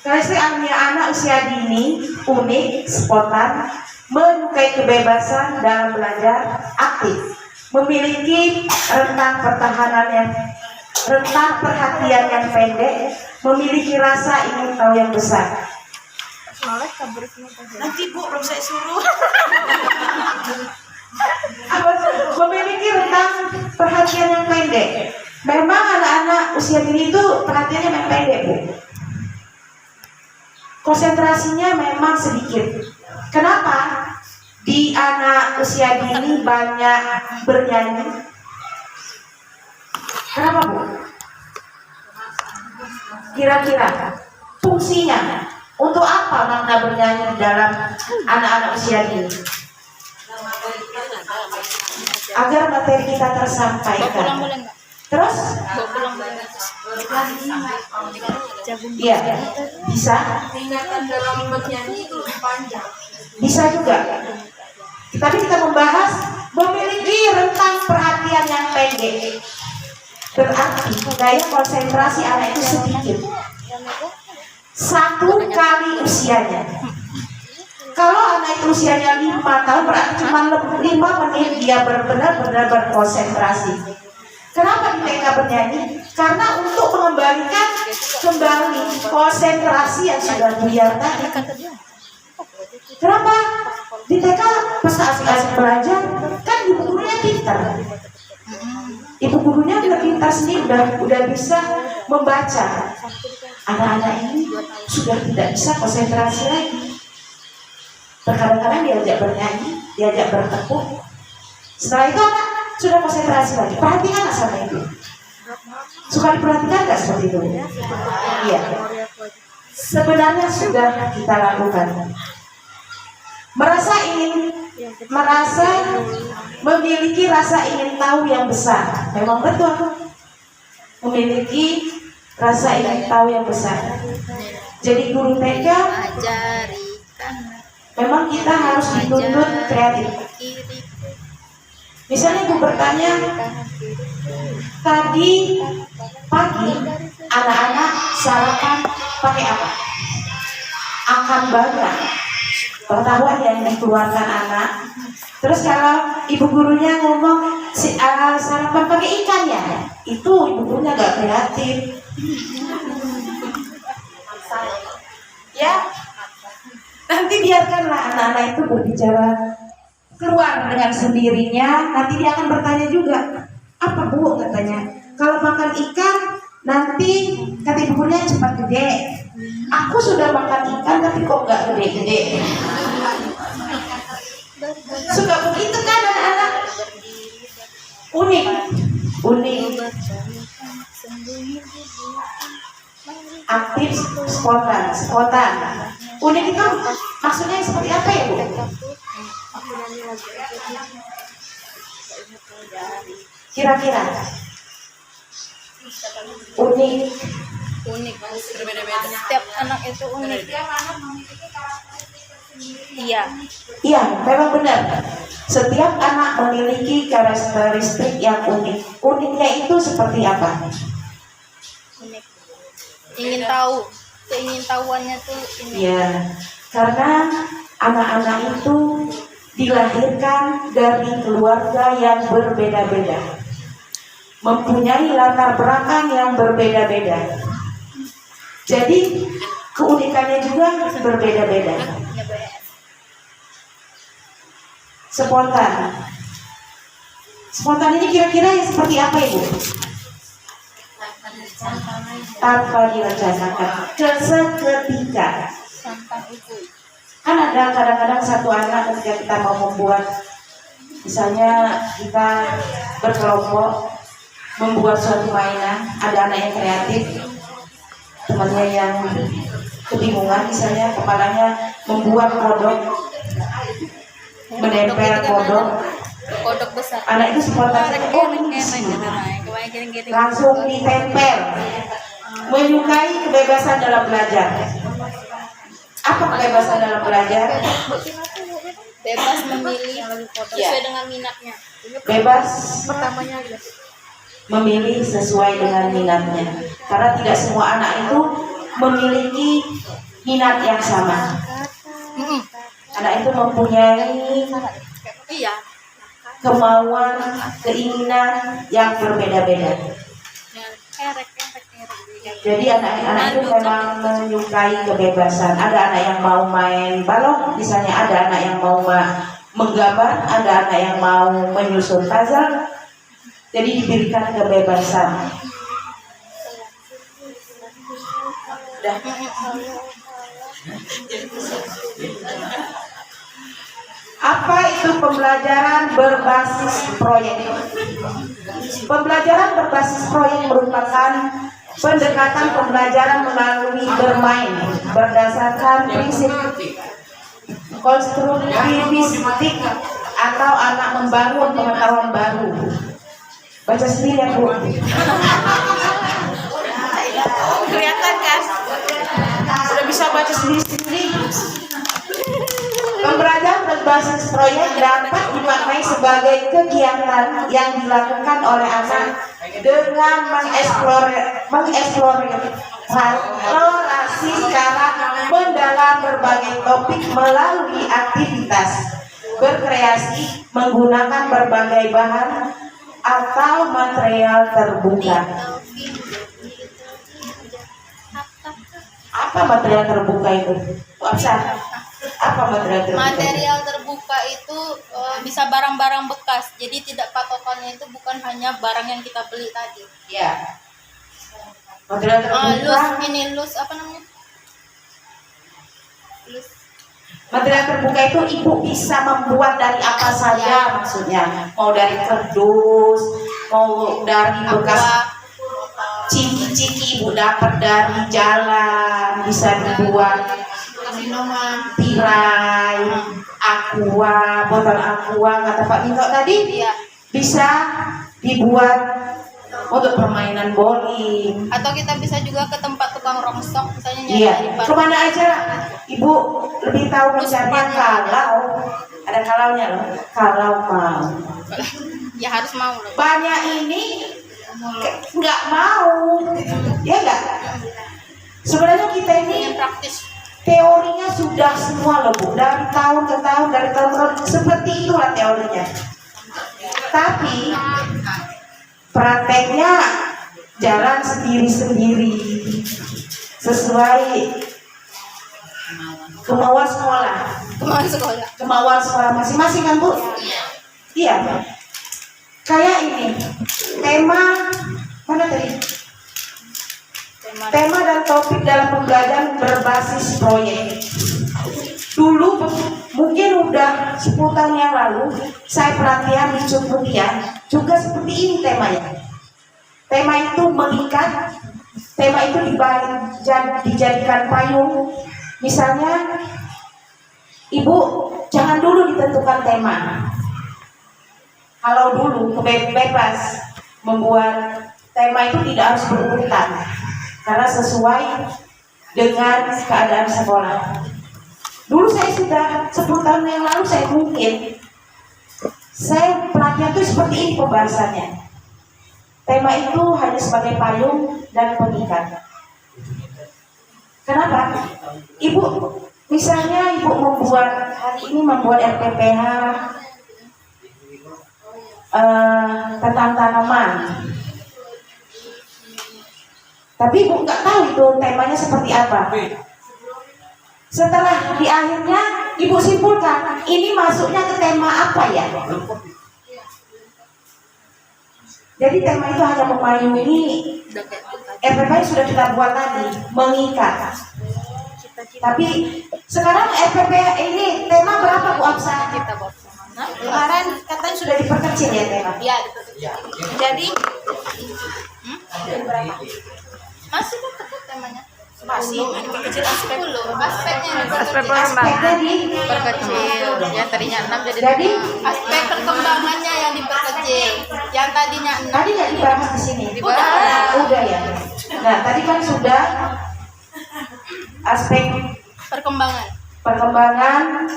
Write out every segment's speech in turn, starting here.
Karakteristik anak usia dini unik, spontan, menyukai kebebasan dalam belajar, aktif, memiliki rentang perhatian yang pendek, memiliki rasa ingin tahu yang besar. Nanti Bu, belum saya suruh. Memiliki rentang perhatian yang pendek. Memang anak-anak usia dini itu perhatiannya memang pendek, Bu. Konsentrasinya memang sedikit. Kenapa? Di anak usia dini banyak bernyanyi. Kenapa, Bu? Kira-kira fungsinya untuk apa makna bernyanyi dalam anak-anak usia dini? Agar materi kita tersampaikan. Terus? Iya, bisa. Bisa juga. Tapi kita membahas memiliki rentang perhatian yang pendek. Berarti daya konsentrasi anak itu sedikit. 1 kali usianya. Kalau anak itu usianya 5 tahun berarti cuma 5 menit dia benar-benar berkonsentrasi. Kenapa di TK bernyanyi? Karena untuk mengembalikan kembali konsentrasi yang sudah buyar tadi. Kenapa? Di TK pas asik-asik belajar kan ibu gurunya pintar. Ibu gurunya udah pintar sendiri, udah bisa membaca. Anak-anak ini sudah tidak bisa konsentrasi lagi. Terkadang-kadang diajak bernyanyi, diajak bertepuk. Setelah itu anak sudah konsentrasi lagi. Perhatikan sama itu. Suka diperhatikan nggak seperti itu? Iya. Sebenarnya sudah kita lakukan. Memiliki rasa ingin tahu yang besar. Memang betul. Memiliki rasa ingin tahu yang besar. Jadi guru TK memang kita harus dituntut kreatif. Misalnya ibu bertanya, tadi pagi anak-anak sarapan pakai apa? Akan banyak pengetahuan yang dikeluarkan anak. Terus kalau ibu gurunya ngomong sarapan pakai ikan ya, itu ibu gurunya gak kreatif. Ya, nanti biarkanlah anak-anak itu berbicara keluar dengan sendirinya. Nanti dia akan bertanya juga, apa Bu katanya, kalau makan ikan nanti kata ibu gurunya cepat gede. Aku sudah makan ikan tapi kok nggak gede-gede. Suka begitu kan anak-anak. Unik. Aktif, spontan. Unik itu maksudnya seperti apa ya Bu? Kira-kira unik berbeda-beda. Setiap anak itu unik. Iya, memang benar. Setiap anak memiliki karakteristik yang unik. Uniknya itu seperti apa? Unik. Ingin tahu. Keingintahuannya tuh ini. Ya, karena anak-anak itu dilahirkan dari keluarga yang berbeda-beda, mempunyai latar belakang yang berbeda-beda. Jadi keunikannya juga berbeda-beda. Spontan ini kira-kira yang seperti apa Ibu? Tanpa direncanakan, seketika. Kan ada kadang-kadang satu anak ketika kita mau membuat, misalnya kita berkelompok membuat suatu mainan, ada anak yang kreatif, temannya yang kebingungan, misalnya kepalanya membuat kodok, menempel kodok besar. Anak itu spontan, langsung ditempel. Menyukai kebebasan dalam belajar. Apa kebebasan dalam belajar? Bebas memilih sesuai dengan minatnya. Bebas memilih sesuai dengan minatnya. Karena tidak semua anak itu memiliki minat yang sama. Mm-mm. Anak itu mempunyai Iya. kemauan, keinginan yang berbeda-beda. Erek. Jadi anak-anak itu memang menyukai kebebasan. Ada anak yang mau main balok, misalnya ada anak yang mau menggambar, ada anak yang mau menyusun puzzle. Jadi diberikan kebebasan. Udah. Apa itu pembelajaran berbasis proyek? Pembelajaran berbasis proyek merupakan pendekatan pembelajaran melalui bermain berdasarkan prinsip konstruktivistik atau anak membangun pengetahuan baru. Baca sendiri ya Bu. Kelihatan kan? Sudah bisa baca sendiri. Pembelajaran berbasis proyek dapat dimaknai sebagai kegiatan yang dilakukan oleh anak dengan mengeksplorasi secara mendalam berbagai topik melalui aktivitas berkreasi menggunakan berbagai bahan atau material terbuka. Apa material terbuka itu? Apa material terbuka? Material terbuka itu bisa barang-barang bekas. Jadi tidak patokannya itu bukan hanya barang yang kita beli tadi. Ya. Material terbuka. Lus apa namanya? Lus. Material terbuka itu ibu bisa membuat dari apa saja maksudnya. Mau dari kardus, mau dari bekas ciki-ciki ibu dapat dari jalan, bisa dibuat minuman, tirai, aqua, botol aqua, kata Pak Minto tadi, bisa dibuat untuk permainan bowling. Atau kita bisa juga ke tempat tukang rongsok, misalnya Iya, nyari kemana aja ibu lebih tahu mencarinya kalau ada kalaunya loh, kalau mau. Ya harus mau loh. Banyak ini nggak mau, ya nggak. Sebenarnya kita ini Yang praktis. teorinya sudah semua loh Bu, dari tahun ke tahun, dari tahun ke tahun, seperti itulah teorinya. Tapi prakteknya jalan sendiri-sendiri sesuai kemauan sekolah. Kemauan sekolah masing-masing kan Bu? Iya. Kayak ini tema mana tadi? Tema dan topik dalam pembelajaran berbasis proyek. Dulu mungkin udah 10 tahun yang lalu saya pelatihan di Cukmutia juga seperti ini temanya. Tema itu mengikat, tema itu dijadikan payung. Misalnya ibu jangan dulu ditentukan tema. Kalau dulu bebas membuat tema itu tidak harus berurutan karena sesuai dengan keadaan sekolah. Dulu saya sudah 10 tahun yang lalu saya pelatihan itu seperti ini pembahasannya. Tema itu hanya sebagai payung dan pengikat. Kenapa? Ibu misalnya ibu hari ini membuat RPPH tentang tanaman. Tapi ibu nggak tahu itu temanya seperti apa. Setelah di akhirnya ibu simpulkan ini masuknya ke tema apa ya. Jadi tema itu hanya memayungi RPP sudah kita buat tadi, mengikat. Tapi sekarang RPP ini tema berapa Bu Absa? Kemarin katanya sudah diperkecil ya tema. Iya, Jadi berapa? Masih tetap temanya. masih diperkecil aspek Aspeknya aspeknya diperkecil. Yang tadinya 6 jadi aspek perkembangannya yang diperkecil. Yang tadinya 6 tadi nggak dibahas di sini. Udah ya. Nah tadi kan sudah aspek perkembangan.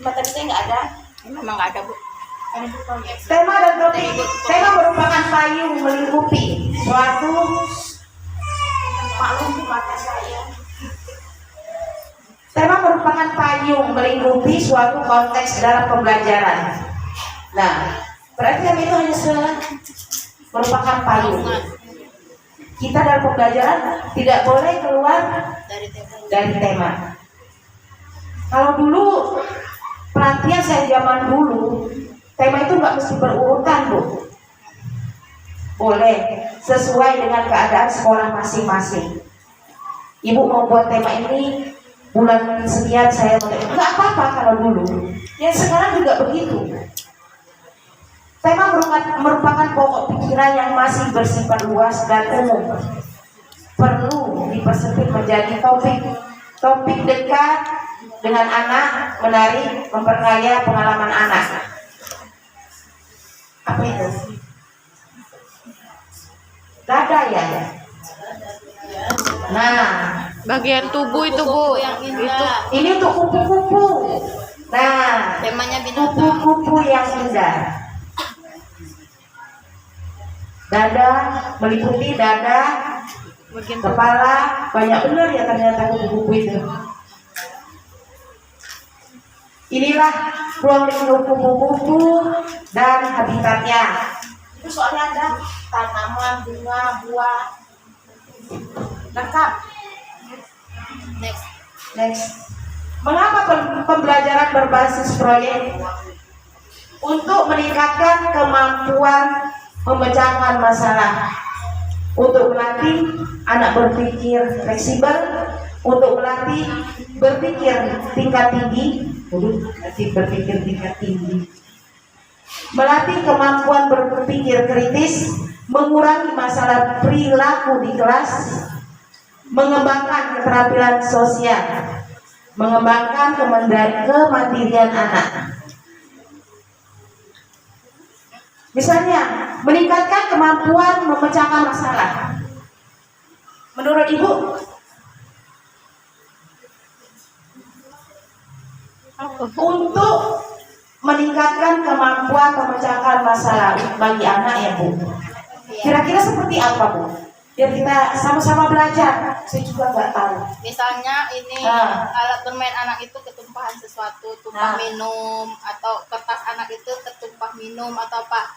Materi saya nggak ada. Memang nggak ada Bu. Tema dan topik. Tema merupakan payung melingkupi suatu maklum mata saya. Tema merupakan payung melingkupi suatu konteks dalam pembelajaran. Nah, berarti kan itu hanya merupakan payung. Kita dalam pembelajaran tidak boleh keluar dari tema. Kalau dulu pelatihan saya zaman dulu, tema itu nggak mesti berurutan, Bu. Boleh sesuai dengan keadaan sekolah masing-masing. Ibu mau buat tema ini bulan sekian, saya nggak apa-apa kalau dulu. Yang sekarang juga begitu. Tema merupakan pokok pikiran yang masih bersifat luas dan umum. Perlu dipersempit menjadi topik dekat dengan anak, menarik, memperkaya pengalaman anak. Apa itu? Dada ya. Nah, Bagian tubuh itu, Bu. yang indah. ini untuk kupu-kupu. Nah, Temanya binatang. kupu-kupu yang indah. Dada, meliputi dada, Bagian tubuh. kepala, banyak benar ya ternyata kupu-kupu itu. Inilah ruang lingkup kupu-kupu dan habitatnya. Itu soalnya ada tanaman, bunga, buah. Lengkap. Next. Mengapa pembelajaran berbasis proyek? Untuk meningkatkan kemampuan memecahkan masalah, untuk melatih anak berpikir fleksibel, untuk melatih berpikir tingkat tinggi, melatih kemampuan berpikir kritis, mengurangi masalah perilaku di kelas, mengembangkan keterampilan sosial, mengembangkan kemandirian anak. Misalnya, meningkatkan kemampuan memecahkan masalah. Menurut Ibu, untuk meningkatkan kemampuan memecahkan masalah bagi anak ya Bu, kira-kira seperti apa Bu? Biar kita sama-sama belajar. Saya juga nggak tahu. Misalnya ini alat bermain anak itu ketumpahan sesuatu, tumpah minum, atau kertas anak itu ketumpah minum atau apa.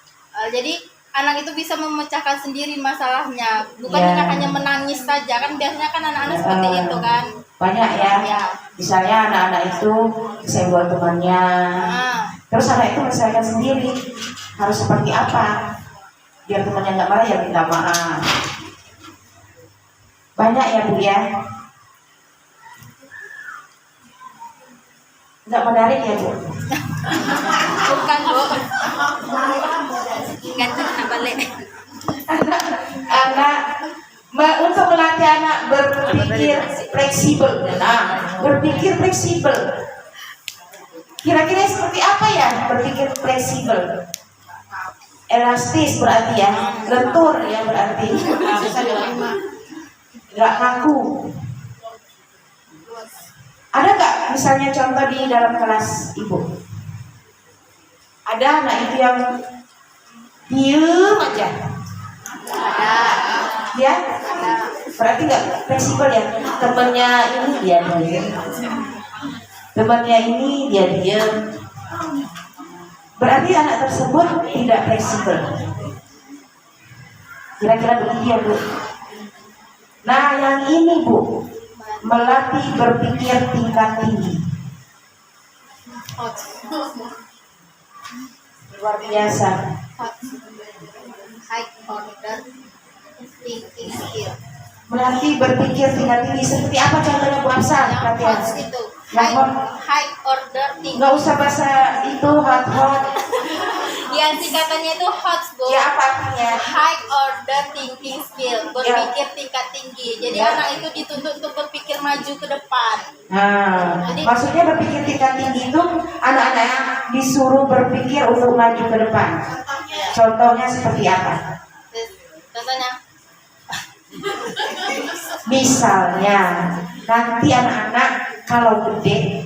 Jadi anak itu bisa memecahkan sendiri masalahnya, bukan dengan hanya menangis saja. Kan biasanya kan anak-anak seperti itu kan. Banyak ya. Misalnya anak-anak itu senggol temannya. Terus anak itu menyelesaikan sendiri harus seperti apa. Biar temannya nggak marah ya minta maaf. Banyak ya Bu ya. Nggak menarik ya Bu? Bukan Bu. Ganti anak balik. Anak untuk melatih anak berpikir fleksibel. Nah, berpikir fleksibel. Kira-kira seperti apa ya berpikir fleksibel? Elastis berarti ya, lentur ya berarti. Nggak kaku. Ada nggak misalnya contoh di dalam kelas Ibu? Ada anak itu yang diem aja. Ya, berarti nggak fleksibel ya. Temennya ini dia diem, temennya ini dia diem. Berarti anak tersebut tidak fleksibel. Kira-kira begitu ya Bu. Nah yang ini Bu, melatih berpikir tingkat tinggi. Luar biasa. High order thinking skill. Melatih berpikir tingkat tinggi seperti apa contohnya Bu Afsar? Yang Latihan. HOTS itu Yang high order thinking. nggak usah bahasa itu hot. Ya singkatannya itu HOTS Bu. Ya apa artinya? High order thinking skill, berpikir tingkat tinggi. Jadi Ya. anak itu dituntut untuk berpikir maju ke depan. Nah, Jadi- maksudnya berpikir tingkat tinggi itu anak-anak disuruh berpikir untuk maju ke depan. Contohnya seperti apa? Contohnya, Misalnya nanti anak-anak kalau gede,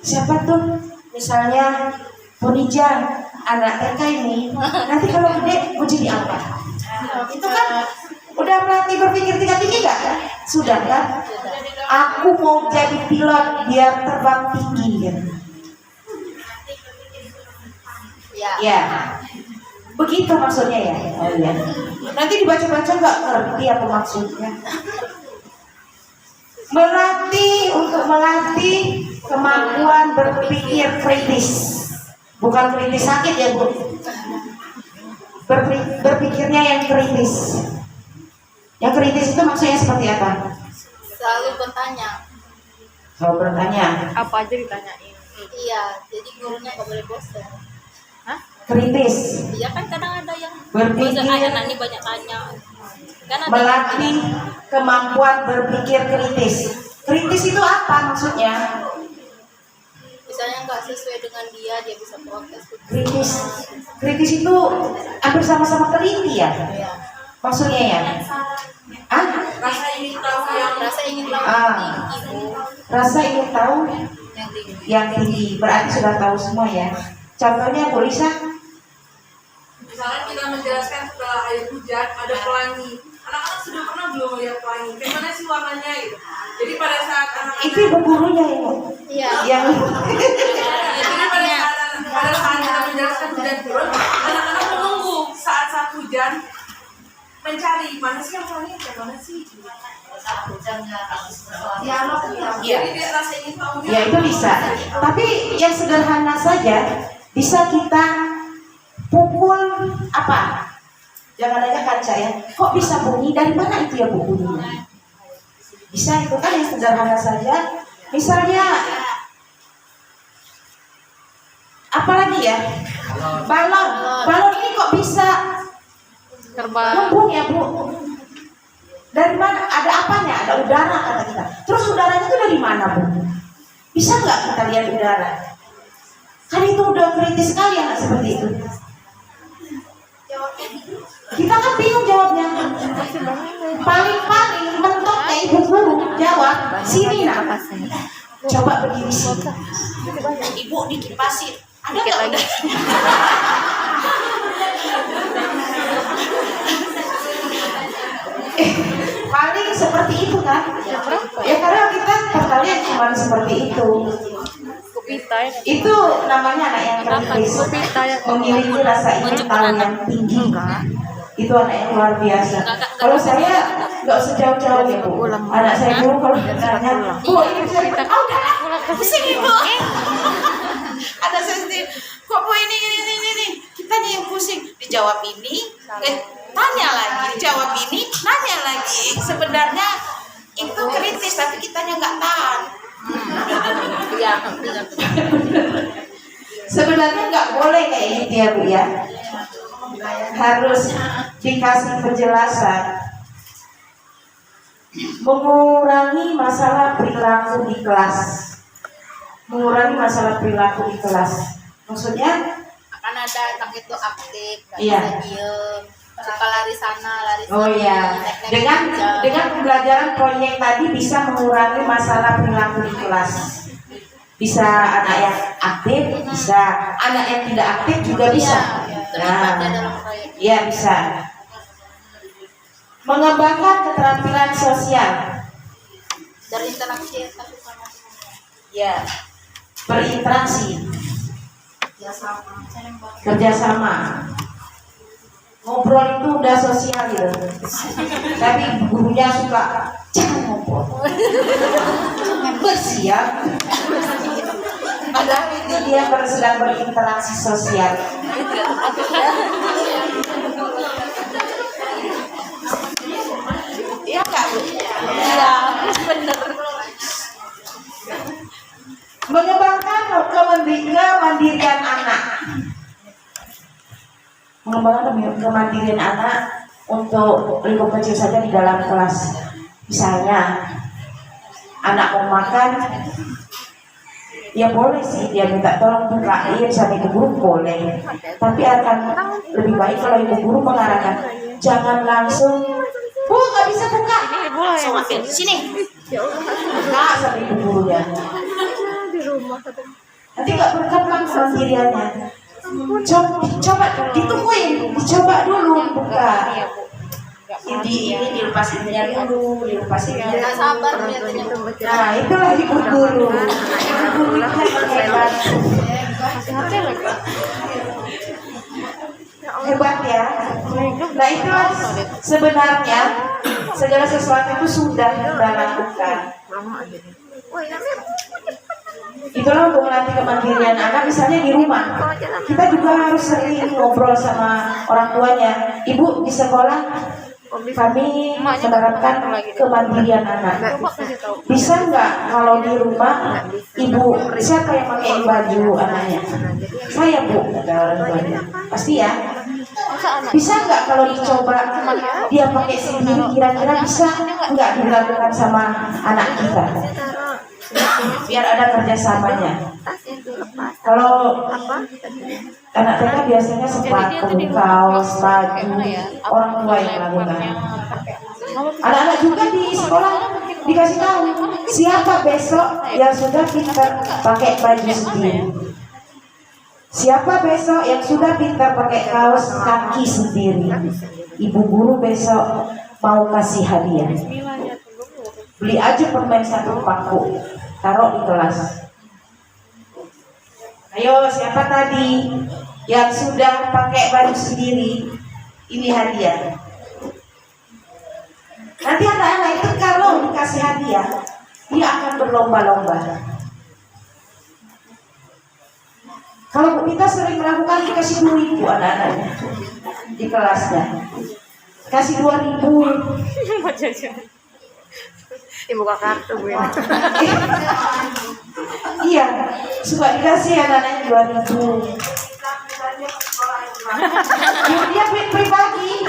siapa tuh? Misalnya Punija, anak TK ini, nanti kalau gede mau jadi apa? Itu kan udah melatih berpikir tingkat tinggi nggak? Sudah kan? Aku mau jadi pilot biar terbang tinggi gitu. Ya, begitu maksudnya ya. Oh, ya. Nanti dibaca-baca nggak ngerti apa maksudnya. Untuk melatih kemampuan berpikir kritis, bukan kritis sakit ya Bu. Berpikirnya yang kritis. Yang kritis itu maksudnya seperti apa? Selalu bertanya. Selalu bertanya. Apa aja ditanyain. Iya, jadi gurunya nggak boleh bosan. Hah? Kritis. Iya kan kadang ada yang Berpikir. bosan, anak ini banyak tanya. Kan ada Melatih kemampuan berpikir kritis. Kritis itu apa maksudnya? misalnya nggak sesuai dengan dia bisa protes. Kritis. Kritis itu hampir sama-sama teliti ya? Iya. Maksudnya ya? Ah? Rasa ingin tahu Ah. tinggi, Bu. Rasa ingin tahu Yang tinggi. yang tinggi. Berarti sudah tahu semua ya. Contohnya Bu Lisa? Misalnya kita menjelaskan setelah air hujan ada pelangi. Anak-anak sudah pernah belum melihat pelangi? Bagaimana sih warnanya gitu? Jadi pada saat anak-anak Itu ibu gurunya ya. Iya. Yang jadi pada saat kita menjelaskan hujan turun, anak-anak menunggu saat hujan mencari mana sih yang pelangi, yang mana sih? Iya. Jadi dia rasa ingin tahu. Ya itu bisa. Tapi yang sederhana saja bisa kita pukul apa? Jangan aja kaca ya. Kok bisa bunyi? Dari mana itu ya Bu bunyinya? Bisa itu kan yang sederhana saja. Misalnya apalagi ya? Balon. Balon ini kok bisa Terbang. ngembung ya Bu? Dari mana? Ada apanya? Ada udara kata kita. Terus udaranya itu dari mana Bu? Bisa nggak kita lihat udara? Kan itu udah kritis sekali anak seperti itu. Kita kan bingung jawabnya. Paling mentoknya ibu guru jawab sini nak. Coba berdiri sini. Ibu dikipasin. Ada Dikit nggak lagi. udah? Paling seperti itu kan? Ya karena kita tertarik cuma seperti itu. Kupita ya. Itu namanya anak yang kritis, Kupita ya. memiliki rasa ingin tahu yang tinggi. Itu anak yang luar biasa. Kalau saya nggak usah jauh-jauh ya Bu. Anak saya dulu kalau ditanya, Bu ini bisa dipakai? Oh udah, pusing Ibu. Anak saya sendiri, kok Bu ini. Kita nih yang pusing. Dijawab ini, tanya lagi. Dijawab ini, nanya lagi. Sebenarnya itu kritis, tapi kitanya nggak tahan. Iya. Sebenarnya nggak boleh kayak gitu ya Bu ya. Harus dikasih penjelasan. Mengurangi masalah perilaku di kelas. Mengurangi masalah perilaku di kelas. Maksudnya? Akan ada anak itu aktif, nggak Iya. bisa diem, suka lari sana, lari sini. Oh iya. naik-naik Dengan pembelajaran proyek tadi bisa mengurangi masalah perilaku di kelas. Bisa anak yang aktif, bisa anak yang tidak aktif juga bisa. terlibat ya dalam proyek. Iya bisa. Mengembangkan keterampilan sosial. Dari interaksi satu sama lain. Ya. Berinteraksi, Ya sama. kerjasama. Ngobrol itu udah sosial gitu. Tapi gurunya suka jangan ngobrol. Bersiap. Padahal itu dia sedang berinteraksi sosial. Iya nggak Bu? Iya, benar. Mengembangkan kemandirian anak. Mengembangkan kemandirian anak untuk lingkup kecil saja di dalam kelas. Misalnya anak mau makan, ya boleh sih dia minta tolong buka air sama ibu guru boleh. Tapi akan lebih baik kalau ibu guru mengarahkan, jangan langsung, Bu nggak bisa buka. Ini bola yang Langsung ambil sini. Enggak sama ibu gurunya. di rumah katanya. Nanti nggak berkembang kemandiriannya. Coba ditungguin, dicoba dulu buka. Iya, Bu. ini dilepas ininya dulu, dilepas ininya Nggak dulu. sabar kelihatannya. Nah itulah ibu guru. Ibu guru itu hebat. Hati-hati lagi. Hebat ya. Nah itulah sebenarnya segala sesuatu itu sudah kita lakukan. Itulah untuk melatih kemandirian anak, misalnya di rumah kita juga harus sering ngobrol sama orang tuanya. Ibu, di sekolah kami menerapkan kemandirian anak. Bisa nggak kalau di rumah ibu siapa yang pakai baju anaknya? Saya, Bu, kata orang tuanya. Pasti ya. Bisa nggak kalau dicoba dia pakai sendiri, kira-kira bisa nggak dilakukan sama anak kita? Biar ada kerjasamanya. Kalau anak TK biasanya sepatu, kaos, baju, orang tua yang melakukan. Anak-anak juga di sekolah dikasih tahu siapa besok yang sudah pintar pakai baju sendiri. Siapa besok yang sudah pintar pakai kaos kaki sendiri. Ibu guru besok mau kasih hadiah. Beli aja permen 1 paku, taruh di kelas. Ayo, siapa tadi yang sudah pakai baju sendiri? Ini hadiah. Nanti anak-anak itu kalau dikasih hadiah, dia akan berlomba-lomba. Kalau kita sering melakukan, dikasih 2.000 anak-anaknya di kelasnya. Kasih 2.000. Ibu kartu Bu. Iya, suka dikasih anak-anaknya 2.000. Dia pribadi,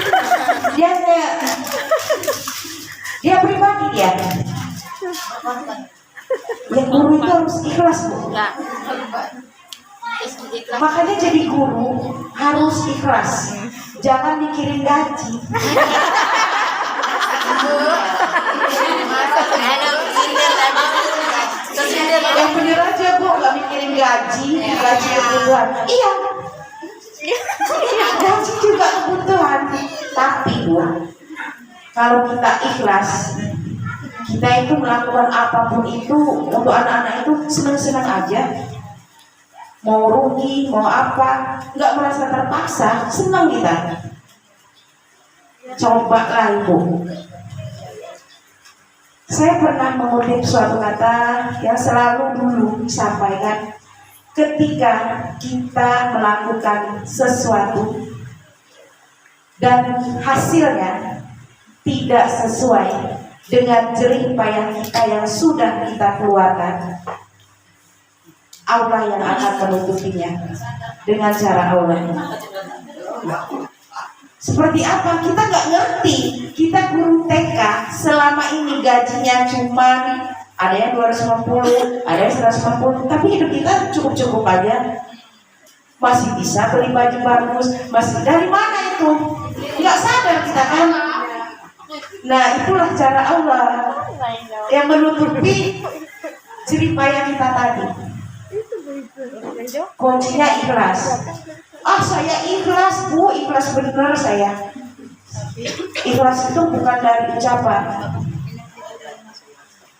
dia pribadi dia. Ya guru itu harus ikhlas, Bu. Makanya jadi guru harus ikhlas. Jangan mikirin gaji. Yang bener aja, Bu, nggak mikirin gaji kebutuhan. Iya, gaji juga kebutuhan. Tapi, Bu, kalau kita ikhlas, kita itu melakukan apapun itu untuk anak-anak itu senang-senang aja. Mau rugi, mau apa, nggak merasa terpaksa, senang kita. Cobalah Ibu. Saya pernah mengutip suatu kata yang selalu dulu disampaikan ketika kita melakukan sesuatu dan hasilnya tidak sesuai dengan jerih payah kita yang sudah kita keluarkan. Allah yang akan menutupinya dengan cara Allah. Seperti apa? Kita nggak ngerti. Kita guru TK selama ini gajinya cuma ada yang 250, ada yang 150, tapi hidup kita cukup-cukup aja. Masih bisa beli baju bagus, masih dari mana itu? Nggak sadar kita kan? Nah itulah cara Allah yang menutupi jerih payah kita tadi. Kuncinya ikhlas. Saya ikhlas, Bu, ikhlas benar saya. Ikhlas itu bukan dari ucapan.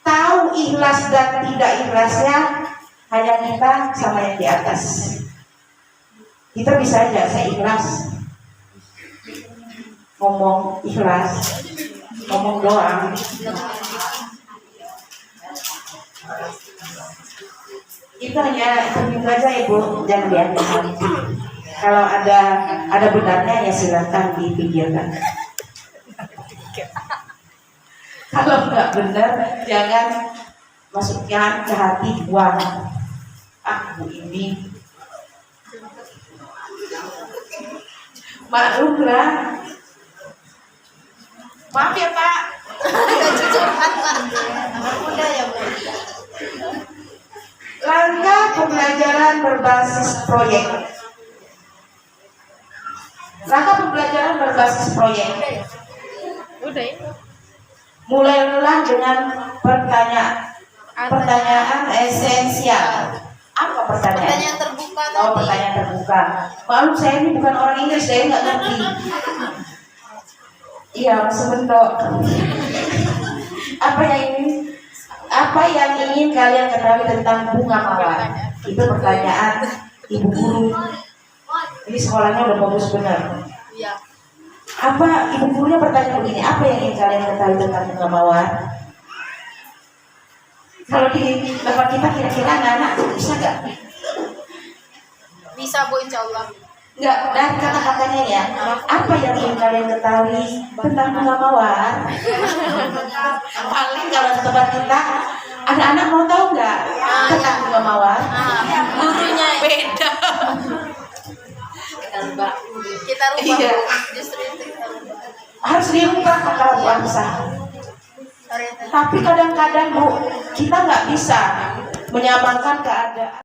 Tahu ikhlas dan tidak ikhlasnya hanya kita sama yang di atas. Kita bisa aja saya ikhlas, ngomong ikhlas, ngomong doang. Itu hanya itu aja Ibu, jangan diambil. Kalau ada benarnya ya silakan dipikirkan. Kalau nggak benar jangan masukkan ke hati, buang. Bu ini maklumlah. Maaf ya Pak. Anak muda ya Bu. Langkah pembelajaran berbasis proyek. Langkah pembelajaran berbasis proyek. Udah ini. Mulailah dengan pertanyaan esensial. Apa pertanyaan? Pertanyaan terbuka tadi. Oh, pertanyaan terbuka. Maklum saya ini bukan orang Inggris, saya nggak ngerti. Iya, Mas Bendo. Apa yang ingin kalian ketahui tentang bunga mawar? Itu pertanyaan ibu guru. Ini sekolahnya udah bagus benar. Iya. Apa ibu gurunya bertanya begini, apa yang ingin kalian ketahui tentang bunga mawar? Kalau di tempat kita kira-kira anak-anak bisa nggak? Bisa Bu, insya Allah. Nggak, dan kata-katanya ya, apa yang ingin kalian ketahui tentang bunga mawar? Paling kalau di tempat kita, anak-anak mau tahu nggak tentang bunga mawar? Gurunya Beda. kita rubah. Iya. Justru itu kita rubah. Harus dirubah kalau bangsa. Orientasi. Tapi kadang-kadang Bu, kita nggak bisa menyamakan keadaan.